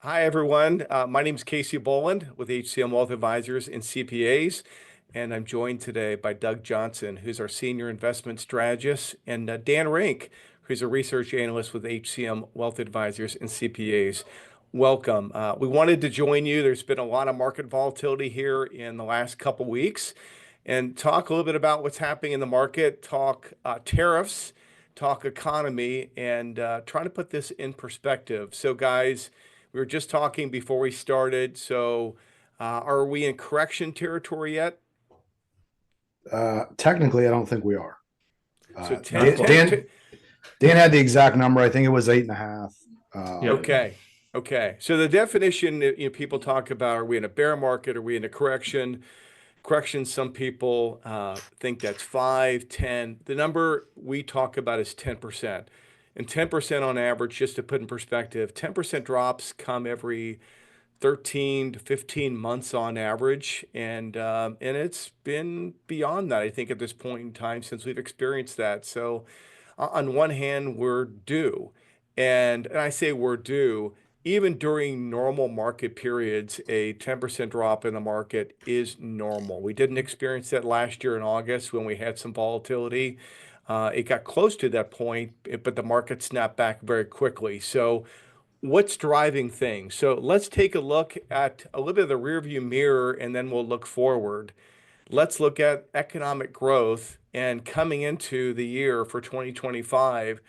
Hi, everyone. My name is Casey Boland with HCM Wealth Advisors and CPAs, and I'm joined today by Doug Johnson, who's our Senior Investment Strategist, and Dan Rinck, who's a Research Analyst with HCM Wealth Advisors and CPAs. Welcome. We wanted to join you. There's been a lot of market volatility here in the last couple weeks, and talk a little bit about what's happening in the market, talk tariffs, talk economy, and try to put this in perspective. So, guys, we were just talking before we started. So, are we in correction territory yet? Technically, I don't think we are. So, Uh, 10, Dan, 10, Dan, Dan had the exact number. I think it was 8.5. Yep. okay. Okay. So the definition that people talk about, are we in a bear market? Are we in a correction? Correction, some people think that's 5, 10. The number we talk about is 10%. And 10% on average, just to put in perspective, 10% drops come every 13 to 15 months on average, and it's been beyond that, I think, at this point in time since we've experienced that. So, on one hand, we're due, and I say we're due. Even during normal market periods, a 10% drop in the market is normal. We didn't experience that last year in August when we had some volatility. It got close to that point, but the market snapped back very quickly. So, what's driving things? So let's take a look at a little bit of the rearview mirror and then we'll look forward. Let's look at economic growth. And coming into the year for 2025,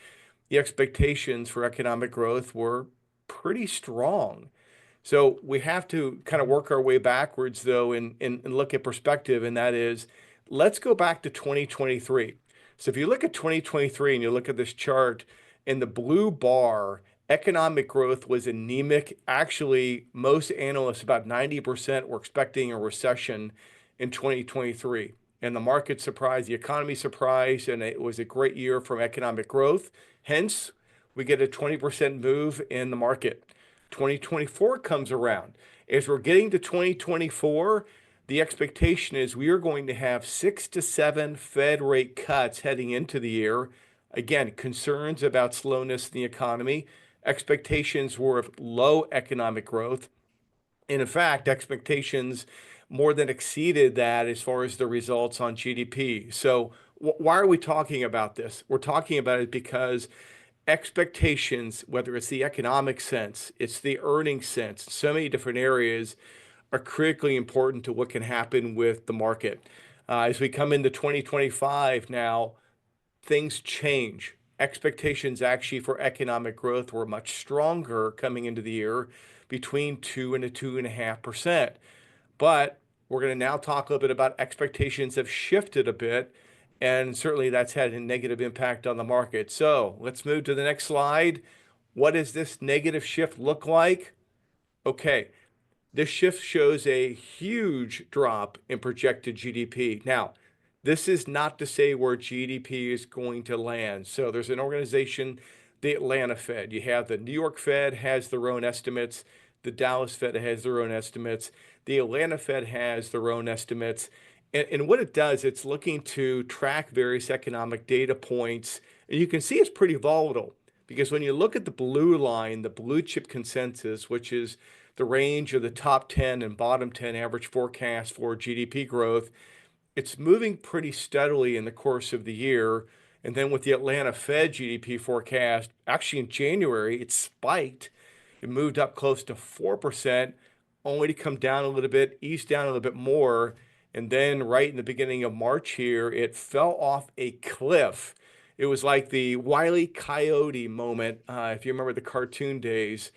the expectations for economic growth were pretty strong. So we have to kind of work our way backwards, though, and look at perspective. And that is, let's go back to 2023. So if you look at 2023 and you look at this chart in the blue bar, economic growth was anemic. Actually, most analysts, about 90%, were expecting a recession in 2023. And the market surprised, the economy surprised, and it was a great year from economic growth. Hence, we get a 20% move in the market. 2024 comes around. As we're getting to 2024, the expectation is we are going to have 6 to 7 Fed rate cuts heading into the year. Again, concerns about slowness in the economy. Expectations were of low economic growth. And in fact, expectations more than exceeded that as far as the results on GDP. So why are we talking about this? We're talking about it because expectations, whether it's the economic sense, it's the earnings sense, so many different areas are critically important to what can happen with the market. As we come into 2025 now, things change. Expectations actually for economic growth were much stronger coming into the year, between 2 and 2.5%. But we're going to now talk a little bit about expectations have shifted a bit, and certainly that's had a negative impact on the market. So let's move to the next slide. What does this negative shift look like? Okay, this shift shows a huge drop in projected GDP. Now, this is not to say where GDP is going to land. So there's an organization, the Atlanta Fed. You have the New York Fed has their own estimates. The Dallas Fed has their own estimates. The Atlanta Fed has their own estimates. And what it does, it's looking to track various economic data points. And you can see it's pretty volatile because when you look at the blue line, the blue chip consensus, which is the range of the top 10 and bottom 10 average forecast for GDP growth, it's moving pretty steadily in the course of the year. And then with the Atlanta Fed GDP forecast, actually in January, it spiked. It moved up close to 4%, only to come down a little bit, ease down a little bit more. And then right in the beginning of March here, it fell off a cliff. It was like the Wile E. Coyote moment, if you remember the cartoon days.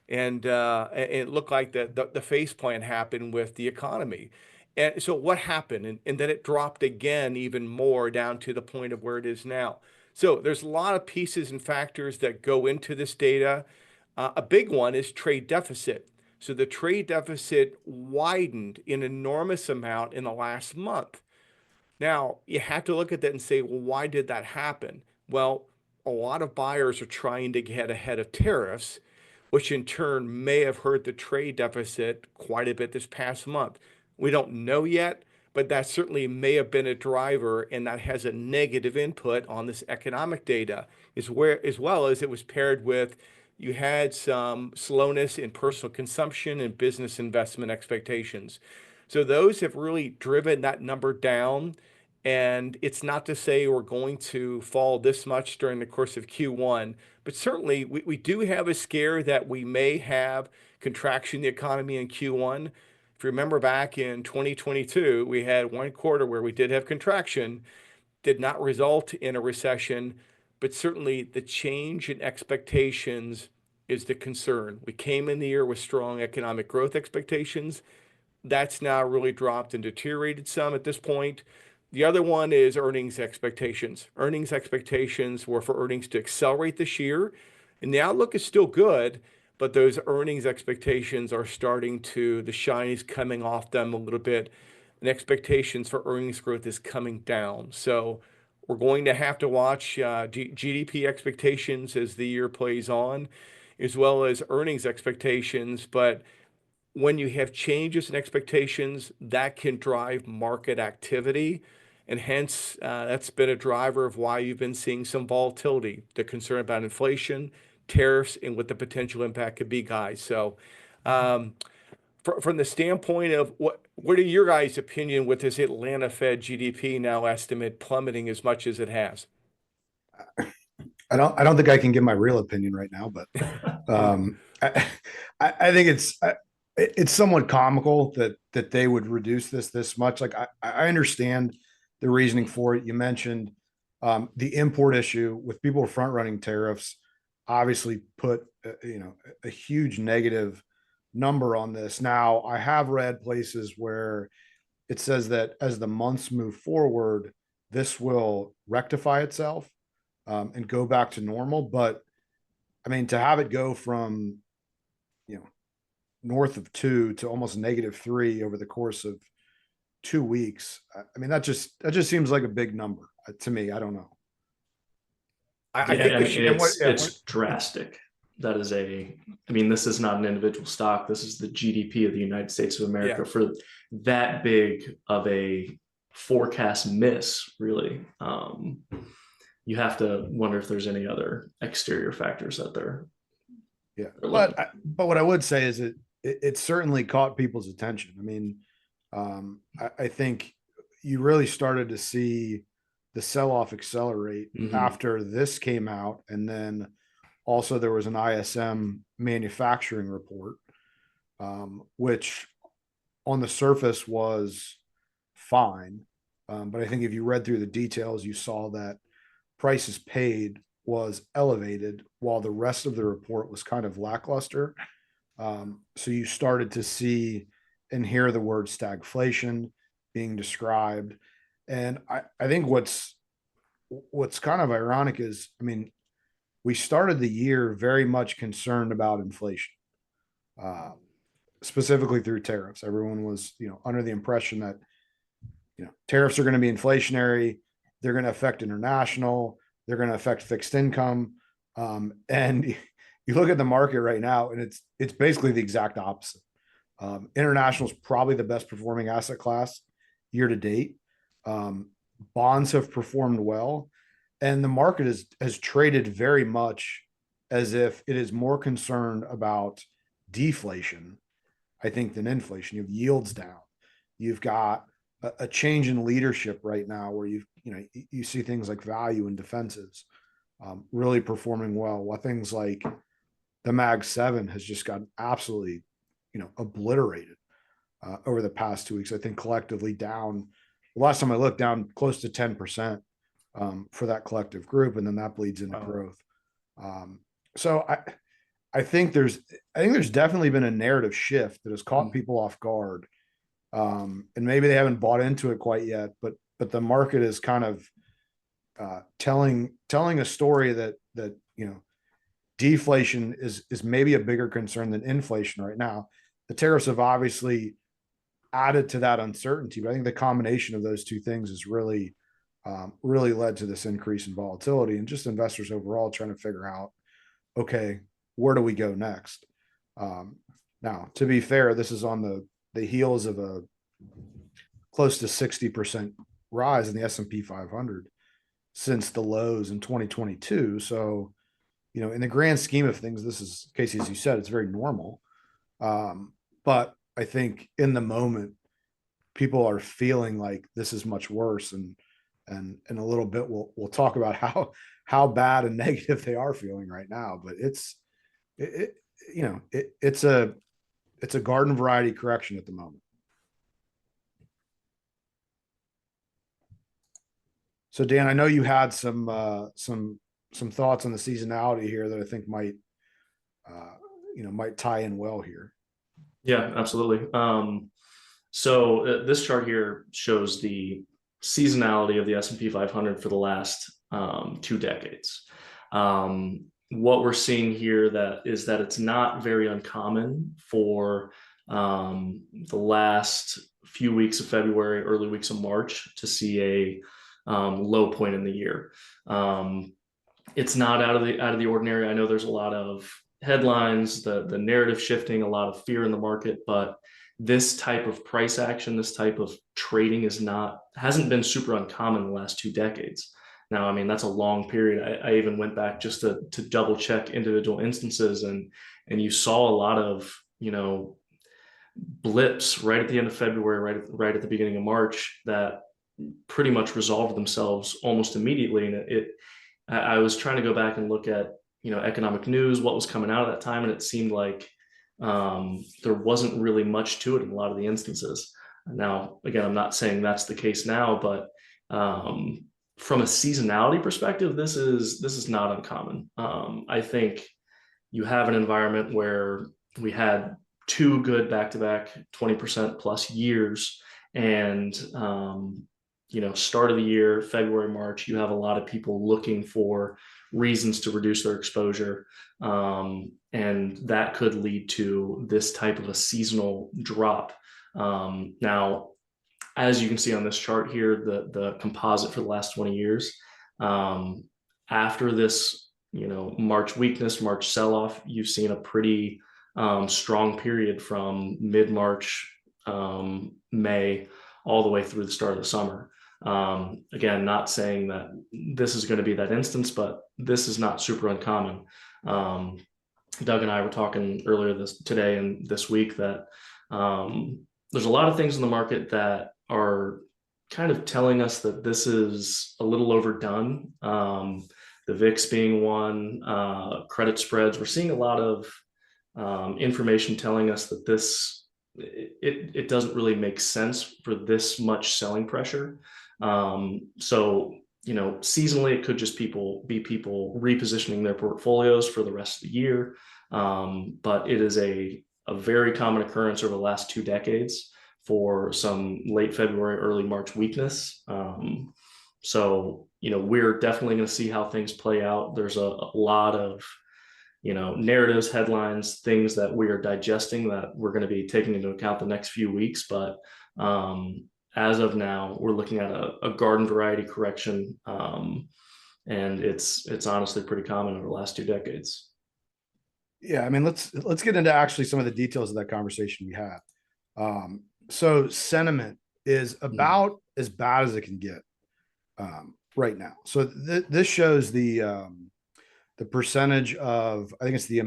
And it looked like the face plant happened with the economy. And so what happened? And then it dropped again even more down to the point of where it is now. So there's a lot of pieces and factors that go into this data. A big one is trade deficit. So the trade deficit widened an enormous amount in the last month. Now, you have to look at that and say, well, why did that happen? Well, a lot of buyers are trying to get ahead of tariffs, which in turn may have hurt the trade deficit quite a bit this past month. We don't know yet, but that certainly may have been a driver, and that has a negative input on this economic data, as well as it was paired with you had some slowness in personal consumption and business investment expectations. So those have really driven that number down. And it's not to say we're going to fall this much during the course of Q1, but certainly we do have a scare that we may have contraction in the economy in Q1. If you remember back in 2022, we had one quarter where we did have contraction, did not result in a recession, but certainly the change in expectations is the concern. We came in the year with strong economic growth expectations. That's now really dropped and deteriorated some at this point. The other one is earnings expectations. Earnings expectations were for earnings to accelerate this year, and the outlook is still good, but those earnings expectations are starting to, the shine is coming off them a little bit, and expectations for earnings growth is coming down. So we're going to have to watch GDP expectations as the year plays on, as well as earnings expectations. But when you have changes in expectations, that can drive market activity. And hence, that's been a driver of why you've been seeing some volatility, the concern about inflation, tariffs, and what the potential impact could be, guys. So, from the standpoint of what are your guys' opinion with this Atlanta Fed GDP now estimate plummeting as much as it has? I don't think I can give my real opinion right now, but I think it's somewhat comical that they would reduce this much. Like I understand the reasoning for it. You mentioned the import issue with people front running tariffs, obviously put a huge negative number on this. Now I have read places where it says that as the months move forward, this will rectify itself and go back to normal. But I mean, to have it go from north of 2 to almost -3 over the course of 2 weeks, I mean, that just seems like a big number to me. I don't know. I Yeah, think I we mean, should. it's drastic. That is I mean, this is not an individual stock. This is the GDP of the United States of America. Yeah. For that big of a forecast miss, really. You have to wonder if there's any other exterior factors that they're. Yeah, but what I would say is it certainly caught people's attention. I mean, I think you really started to see the sell-off accelerate after this came out, and then also there was an ISM manufacturing report, which on the surface was fine, but I think if you read through the details, you saw that prices paid was elevated while the rest of the report was kind of lackluster. So you started to see and hear the word stagflation being described. And I think what's kind of ironic is, I mean, we started the year very much concerned about inflation, specifically through tariffs. Everyone was, under the impression that, tariffs are going to be inflationary. They're going to affect international. They're going to affect fixed income. And you look at the market right now, and it's basically the exact opposite. International is probably the best performing asset class year to date. Bonds have performed well, and the market has traded very much as if it is more concerned about deflation, I think, than inflation. You have yields down. You've got a change in leadership right now where you see things like value and defenses really performing well, while things like the Mag 7 has just gotten absolutely obliterated over the past 2 weeks. I think collectively down, last time I looked, down close to 10% for that collective group, and then that bleeds into growth. So I think there's definitely been a narrative shift that has caught people off guard, and maybe they haven't bought into it quite yet, but the market is kind of telling a story that deflation is maybe a bigger concern than inflation right now. The tariffs have obviously added to that uncertainty, but I think the combination of those two things has really led to this increase in volatility, and just investors overall trying to figure out, okay, where do we go next? Now, to be fair, this is on the heels of a close to 60% rise in the S&P 500 since the lows in 2022. So, in the grand scheme of things, this is, Casey, as you said, it's very normal. But I think in the moment, people are feeling like this is much worse, and in a little bit we'll talk about how bad and negative they are feeling right now. But it's a garden variety correction at the moment. So Dan, I know you had some thoughts on the seasonality here that I think might tie in well here. Yeah, absolutely. So this chart here shows the seasonality of the S&P 500 for the last 2 decades. What we're seeing here is that it's not very uncommon for the last few weeks of February, early weeks of March to see a low point in the year. It's not out of the ordinary. I know there's a lot of headlines, the narrative shifting, a lot of fear in the market, but this type of price action, this type of trading hasn't been super uncommon in the last 2 decades. Now, I mean, that's a long period. I even went back just to double check individual instances, and you saw a lot of, blips right at the end of February, right at the beginning of March, that pretty much resolved themselves almost immediately. And I was trying to go back and look at, economic news, what was coming out at that time, and it seemed like there wasn't really much to it in a lot of the instances. Now, again, I'm not saying that's the case now, but from a seasonality perspective, this is not uncommon. I think you have an environment where we had 2 good back-to-back 20% plus years, and start of the year, February, March, you have a lot of people looking for reasons to reduce their exposure. And that could lead to this type of a seasonal drop. Now, as you can see on this chart here, the composite for the last 20 years, after this, March weakness, March sell-off, you've seen a pretty strong period from mid-March, May, all the way through the start of the summer. Again, not saying that this is going to be that instance, but this is not super uncommon. Doug and I were talking earlier today and this week that there's a lot of things in the market that are kind of telling us that this is a little overdone. The VIX being one, credit spreads. We're seeing a lot of information telling us that it doesn't really make sense for this much selling pressure. So, seasonally, it could just be people repositioning their portfolios for the rest of the year. But it is a very common occurrence over the last 2 decades for some late February, early March weakness. So, we're definitely going to see how things play out. There's a lot of, narratives, headlines, things that we are digesting that we're going to be taking into account the next few weeks. But as of now, we're looking at a garden variety correction, and it's honestly pretty common over the last 2 decades. Yeah, I mean, let's get into actually some of the details of that conversation we had. So sentiment is about as bad as it can get right now. So this shows the percentage of, I think it's the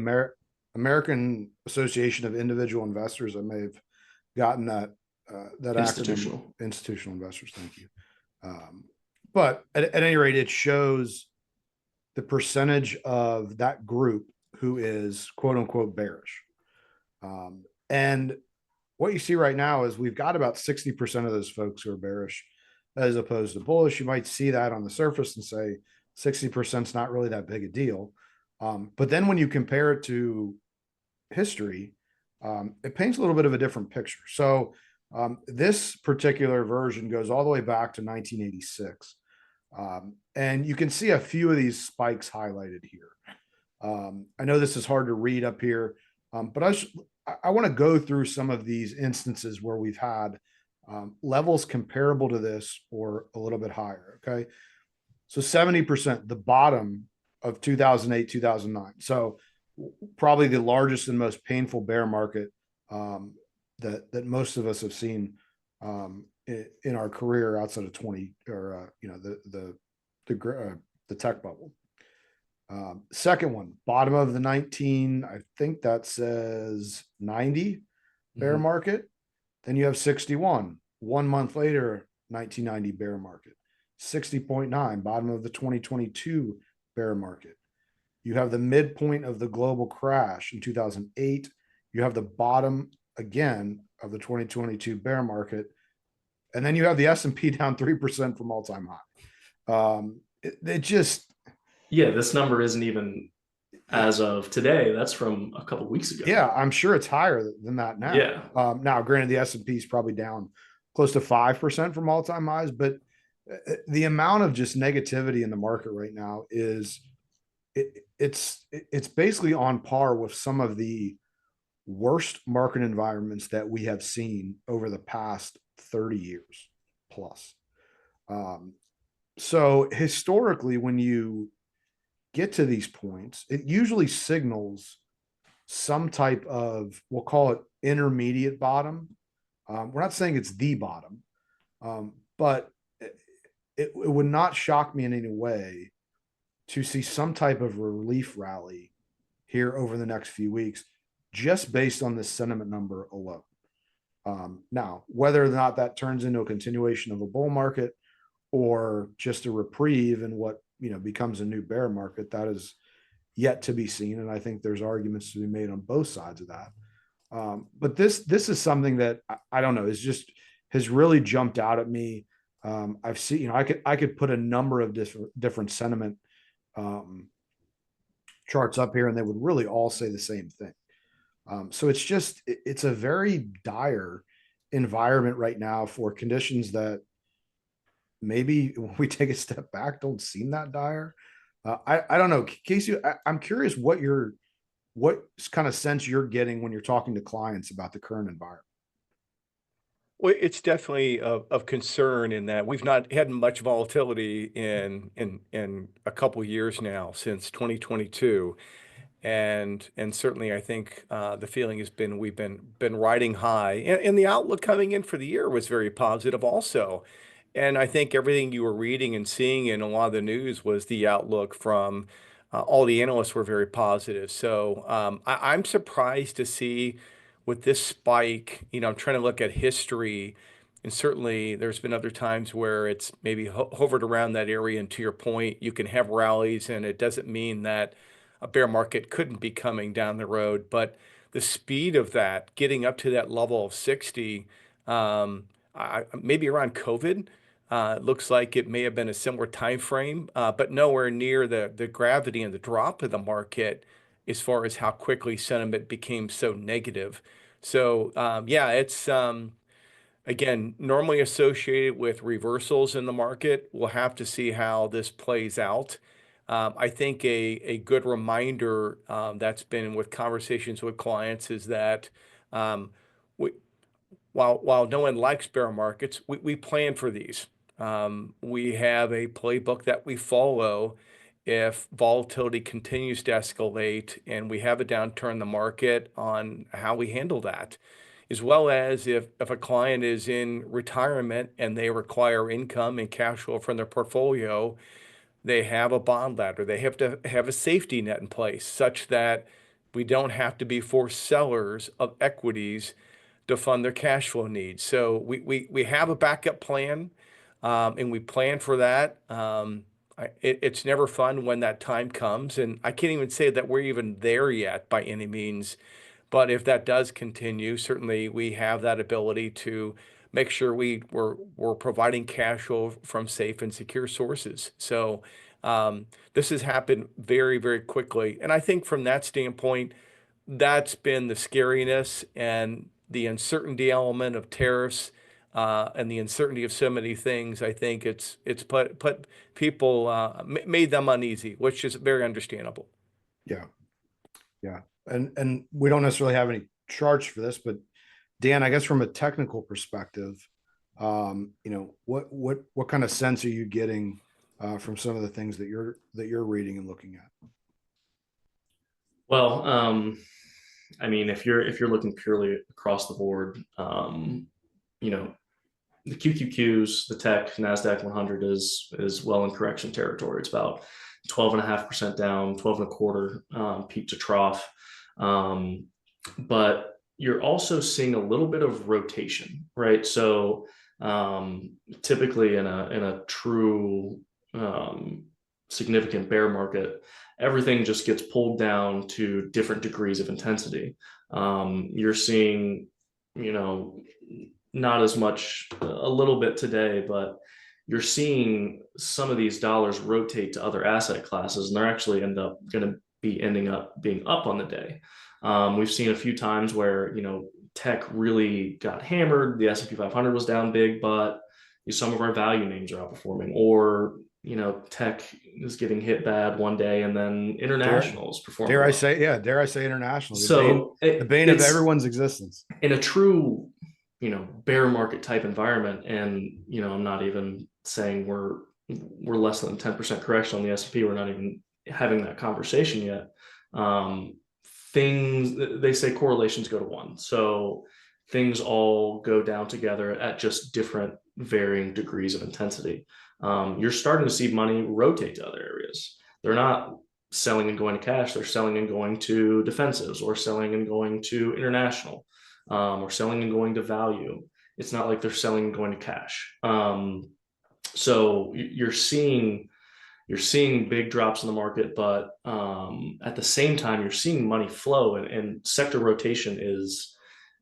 American Association of Individual Investors. I may have gotten that Institutional. Institutional investors. Thank you. But at any rate, it shows the percentage of that group who is quote unquote bearish. And what you see right now is we've got about 60% of those folks who are bearish as opposed to bullish. You might see that on the surface and say 60% is not really that big a deal. But then when you compare it to history, it paints a little bit of a different picture. So this particular version goes all the way back to 1986. And you can see a few of these spikes highlighted here. I know this is hard to read up here, but I want to go through some of these instances where we've had levels comparable to this or a little bit higher. Okay. So 70%, the bottom of 2008, 2009. So probably the largest and most painful bear market that most of us have seen in our career outside of 20 or the tech bubble. Second one, bottom of the 19, I think that says 90 bear market. Then you have 61. 1 month later, 1990 bear market. 60.9, bottom of the 2022 bear market. You have the midpoint of the global crash in 2008. You have the bottom again of the 2022 bear market. And then you have the S&P down 3% from all-time high. It just, Yeah, this number isn't even as of today. That's from a couple weeks ago. yeah, I'm sure it's higher than that now. Yeah. Now, granted, the S&P is probably down close to 5% from all-time highs, but the amount of just negativity in the market right now is it's basically on par with some of the worst market environments that we have seen over the past 30 years plus. So historically, when you get to these points, it usually signals some type of, we'll call it intermediate bottom. We're not saying it's the bottom, but it would not shock me in any way to see some type of relief rally here over the next few weeks, just based on this sentiment number alone. Now, whether or not that turns into a continuation of a bull market or just a reprieve in what becomes a new bear market, that is yet to be seen. And I think there's arguments to be made on both sides of that. But this is something that I don't know, has really jumped out at me. I've seen, I could put a number of different sentiment charts up here, and they would really all say the same thing. So it's a very dire environment right now for conditions that maybe when we take a step back don't seem that dire. I don't know, Casey, I'm curious what kind of sense you're getting when you're talking to clients about the current environment. Well, it's definitely of concern in that we've not had much volatility in a couple of years now, since 2022. And certainly I think the feeling has been we've been riding high, and the outlook coming in for the year was very positive also. And I think everything you were reading and seeing in a lot of the news was the outlook from all the analysts were very positive. So I'm surprised to see with this spike. I'm trying to look at history, and certainly there's been other times where it's maybe hovered around that area. And to your point, you can have rallies, and it doesn't mean that a bear market couldn't be coming down the road. But the speed of that, getting up to that level of 60, maybe around COVID, it looks like it may have been a similar time frame, but nowhere near the gravity and the drop of the market as far as how quickly sentiment became so negative. So yeah, it's again normally associated with reversals in the market. We'll have to see how this plays out. I think a good reminder that's been with conversations with clients is that we, while no one likes bear markets, we plan for these. We have a playbook that we follow if volatility continues to escalate and we have a downturn in the market, on how we handle that, as well as if a client is in retirement and they require income and cash flow from their portfolio, they have a bond ladder. They have to have a safety net in place such that we don't have to be forced sellers of equities to fund their cash flow needs. So we have a backup plan, and we plan for that. It's never fun when that time comes, and I can't even say that we're even there yet by any means. But if that does continue, certainly we have that ability to make sure we're providing cash flow from safe and secure sources. So this has happened very, very quickly. And I think from that standpoint, that's been the scariness and the uncertainty element of tariffs, and the uncertainty of so many things. I think it's put people, made them uneasy, which is very understandable. Yeah. Yeah. And we don't necessarily have any charts for this, but Dan, I guess from a technical perspective, what kind of sense are you getting from some of the things that you're reading and looking at? Well, I mean, if you're looking purely across the board, the QQQs, the tech Nasdaq 100 is well in correction territory. It's about 12.5% down, 12 and a quarter, peak to trough. But you're also seeing a little bit of rotation, right? So typically in a true significant bear market, everything just gets pulled down to different degrees of intensity. You're seeing, not as much, a little bit today, but you're seeing some of these dollars rotate to other asset classes, and they're actually going to be ending up being up on the day. We've seen a few times where, tech really got hammered. The S&P 500 was down big, but some of our value names are outperforming, or, tech is getting hit bad one day and then international is performing. Dare I say international. So the bane of everyone's existence. In a true, bear market type environment, and, I'm not even saying we're less than 10% correction on the S&P. We're not even having that conversation yet. Things, they say correlations go to 1. So things all go down together at just different varying degrees of intensity. You're starting to see money rotate to other areas. They're not selling and going to cash. They're selling and going to defensives, or selling and going to international, or selling and going to value. It's not like they're selling and going to cash. So you're seeing big drops in the market, but at the same time, you're seeing money flow, and sector rotation is,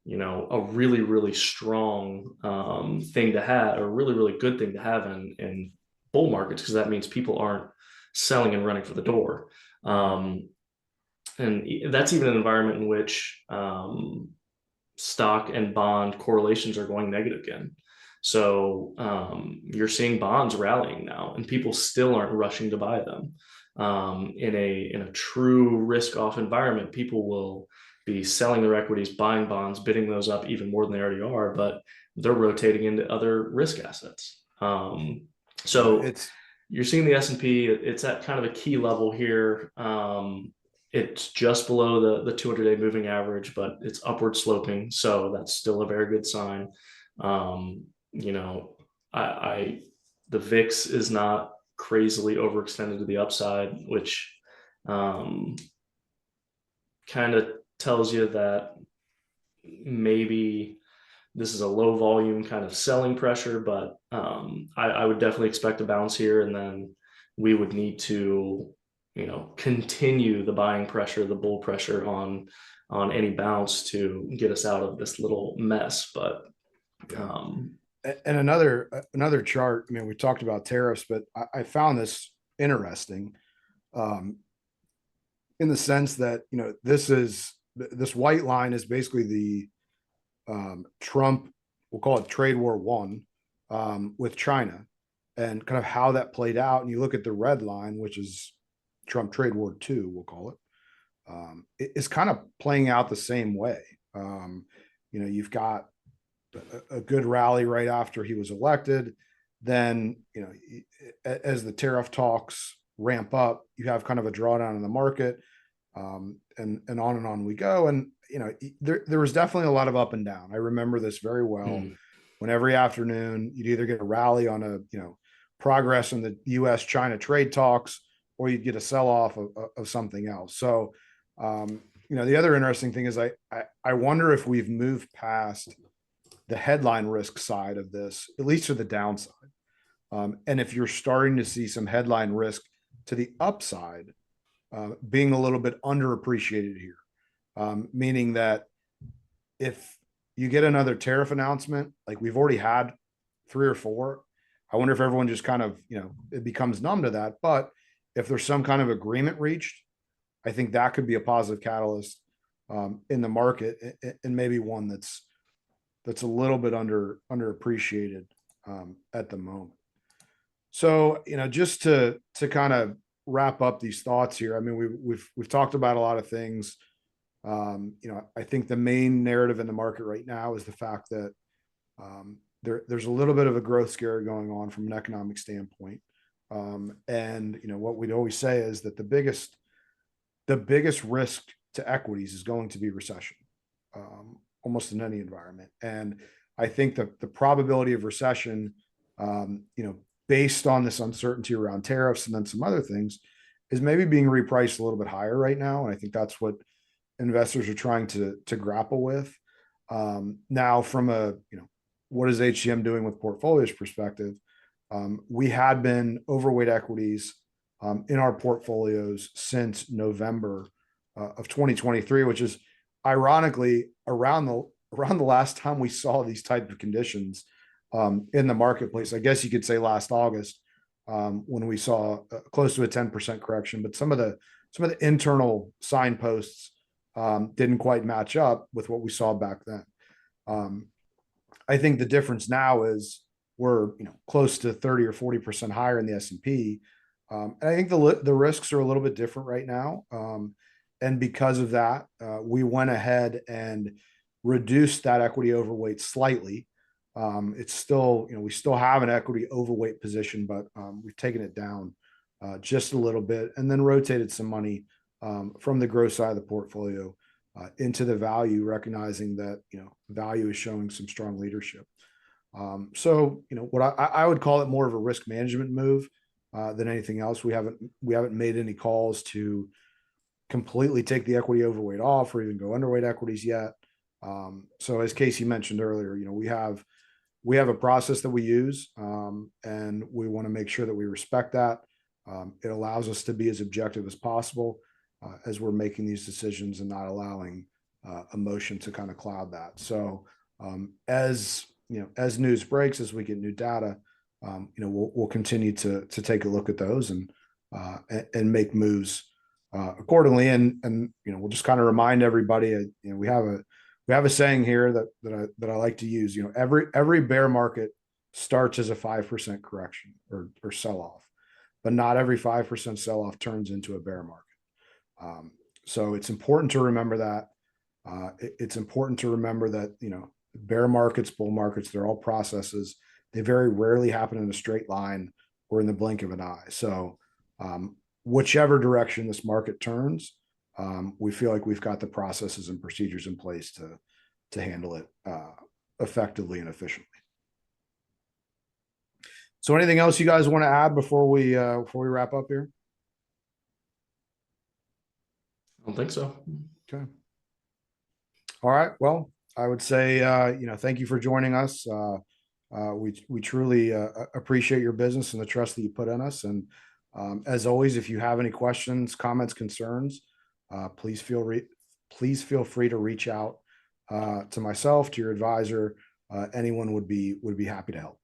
a really, really strong thing to have, or a really, really good thing to have in bull markets, because that means people aren't selling and running for the door. And that's even an environment in which stock and bond correlations are going negative again. So you're seeing bonds rallying now, and people still aren't rushing to buy them. In a true risk-off environment, people will be selling their equities, buying bonds, bidding those up even more than they already are, but they're rotating into other risk assets. So you're seeing the S&P, it's at kind of a key level here. It's just below the 200-day moving average, but it's upward sloping. So that's still a very good sign. The VIX is not crazily overextended to the upside, which kind of tells you that maybe this is a low volume kind of selling pressure, but I would definitely expect a bounce here, and then we would need to, continue the buying pressure, the bull pressure on any bounce to get us out of this little mess. But and another chart, we talked about tariffs, but I found this interesting in the sense that, this white line is basically the Trump, we'll call it trade war 1 with China, and kind of how that played out. And you look at the red line, which is Trump trade war 2, we'll call it, it's kind of playing out the same way. You've got a good rally right after he was elected. Then, as the tariff talks ramp up, you have kind of a drawdown in the market, and on we go. And, there was definitely a lot of up and down. I remember this very well. When every afternoon you'd either get a rally on a, progress in the US China trade talks, or you'd get a sell-off of something else. So, the other interesting thing is I wonder if we've moved past the headline risk side of this, at least to the downside. And if you're starting to see some headline risk to the upside, being a little bit underappreciated here, meaning that if you get another tariff announcement, like we've already had 3 or 4, I wonder if everyone just kind of, it becomes numb to that. But if there's some kind of agreement reached, I think that could be a positive catalyst in the market, and maybe one that's a little bit underappreciated at the moment. So, just to kind of wrap up these thoughts here, we've talked about a lot of things. I think the main narrative in the market right now is the fact that there's a little bit of a growth scare going on from an economic standpoint. And what we'd always say is that the biggest risk to equities is going to be recession, almost in any environment. And I think that the probability of recession, based on this uncertainty around tariffs and then some other things, is maybe being repriced a little bit higher right now. And I think that's what investors are trying to grapple with. Now from a, what is HCM doing with portfolios perspective? We had been overweight equities in our portfolios since November of 2023, which is ironically around the last time we saw these type of conditions in the marketplace. I guess you could say last August, when we saw close to a 10% correction, but some of the internal signposts didn't quite match up with what we saw back then. I think the difference now is we're close to 30 or 40% higher in the S&P. And I think the risks are a little bit different right now. And because of that, we went ahead and reduced that equity overweight slightly. It's still, we still have an equity overweight position, but we've taken it down just a little bit and then rotated some money from the growth side of the portfolio into the value, recognizing that, value is showing some strong leadership. So, what I would call it more of a risk management move than anything else. We haven't made any calls to completely take the equity overweight off or even go underweight equities yet. So as Casey mentioned earlier, we have a process that we use, and we want to make sure that we respect that. It allows us to be as objective as possible as we're making these decisions and not allowing emotion to kind of cloud that. So as news breaks, as we get new data, we'll continue to take a look at those and make moves accordingly. And we'll just kind of remind everybody, we have a saying here that I like to use. Every bear market starts as a 5% correction or sell off, but not every 5% sell off turns into a bear market. So it's important to remember that. It's important to remember that bear markets, bull markets, they're all processes. They very rarely happen in a straight line or in the blink of an eye. So whichever direction this market turns, we feel like we've got the processes and procedures in place to handle it effectively and efficiently. So anything else you guys want to add before we wrap up here? I don't think so. Okay. All right. Well, I would say, thank you for joining us. We truly appreciate your business and the trust that you put in us. And as always, if you have any questions, comments, concerns, please feel free to reach out to myself, to your advisor. Anyone would be happy to help.